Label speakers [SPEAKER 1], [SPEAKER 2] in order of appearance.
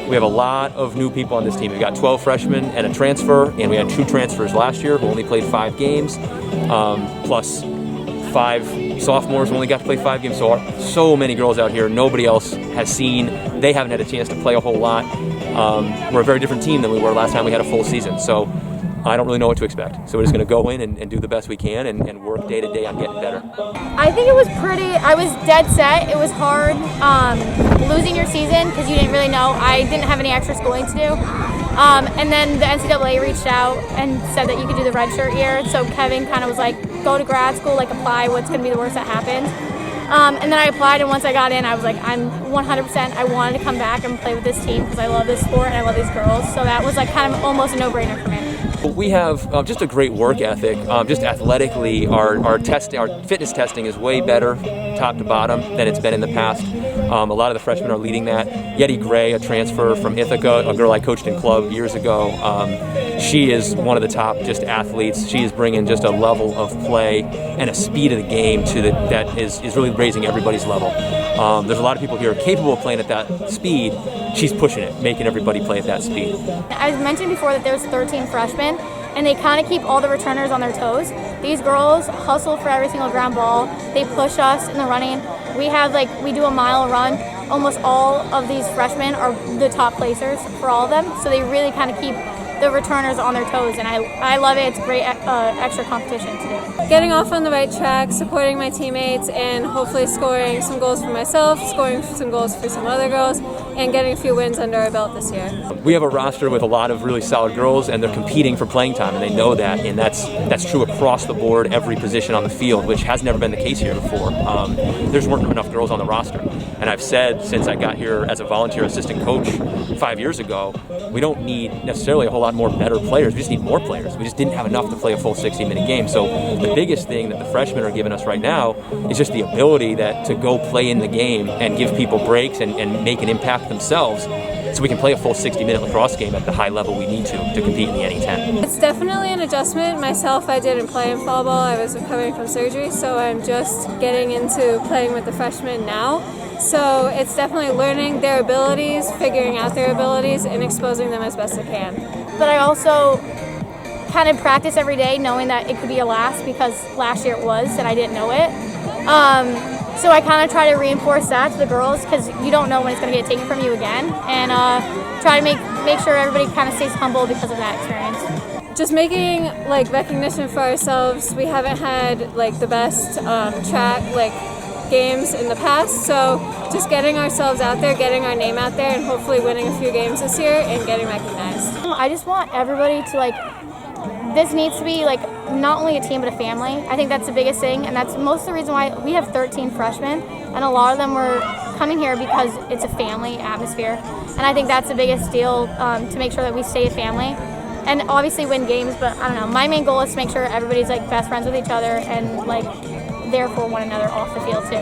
[SPEAKER 1] We have a lot of new people on this team. We've got 12 freshmen and a transfer, and we had 2 transfers last year who only played 5 games, plus 5 sophomores who only got to play 5 games. So many girls out here nobody else has seen. They haven't had a chance to play a whole lot. We're a very different team than we were last time we had a full season. So I don't really know what to expect. So we're just going to go in and do the best we can and work day to day on getting better.
[SPEAKER 2] I think it was I was dead set. It was hard losing your season because you didn't really know. I didn't have any extra schooling to do. And then the NCAA reached out and said that you could do the redshirt year. So Kevin kind of was like, go to grad school, like apply, what's going to be the worst that happens. And then I applied, and once I got in, I was like, I'm 100%, I wanted to come back and play with this team because I love this sport and I love these girls. So that was like kind of almost a no-brainer for me.
[SPEAKER 1] We have just a great work ethic. Just athletically, our fitness testing is way better, top to bottom, than it's been in the past. A lot of the freshmen are leading that. Yeti Gray, a transfer from Ithaca, a girl I coached in club years ago, she is one of the top just athletes. She is bringing just a level of play and a speed of the game that is really raising everybody's level. There's a lot of people here capable of playing at that speed. She's pushing it, making everybody play at that speed.
[SPEAKER 2] I mentioned before that there's 13 freshmen, and they kind of keep all the returners on their toes. These girls hustle for every single ground ball. They push us in the running. We do a mile run. Almost all of these freshmen are the top placers for all of them, so they really kind of keep the returners on their toes, and I love it. It's great extra competition to do.
[SPEAKER 3] Getting off on the right track, supporting my teammates, and hopefully scoring some goals for myself, scoring some goals for some other girls, and getting a few wins under our belt this year.
[SPEAKER 1] We have a roster with a lot of really solid girls, and they're competing for playing time, and they know that, and that's true across the board, every position on the field, which has never been the case here before. There's weren't enough girls on the roster, and I've said since I got here as a volunteer assistant coach 5 years ago, we don't need necessarily a whole lot more better players. We just need more players. We just didn't have enough to play a full 60-minute game. So the biggest thing that the freshmen are giving us right now is just the ability to go play in the game and give people breaks and make an impact themselves, so we can play a full 60-minute lacrosse game at the high level we need to compete in the NE10.
[SPEAKER 3] It's definitely an adjustment. Myself, I didn't play in fall ball. I was recovering from surgery, so I'm just getting into playing with the freshmen now. So it's definitely learning their abilities, figuring out their abilities, and exposing them as best I can.
[SPEAKER 2] But I also kind of practice every day knowing that it could be a last, because last year it was and I didn't know it. So I kind of try to reinforce that to the girls, because you don't know when it's going to get taken from you again, and try to make sure everybody kind of stays humble because of that experience.
[SPEAKER 3] Just making recognition for ourselves. We haven't had the best track games in the past, so just getting ourselves out there, getting our name out there, and hopefully winning a few games this year and getting recognized.
[SPEAKER 2] I just want everybody to this needs to be not only a team but a family. I think that's the biggest thing, and that's most of the reason why we have 13 freshmen, and a lot of them were coming here because it's a family atmosphere, and I think that's the biggest deal, to make sure that we stay a family and obviously win games. But I don't know, my main goal is to make sure everybody's best friends with each other and there for one another off the field too.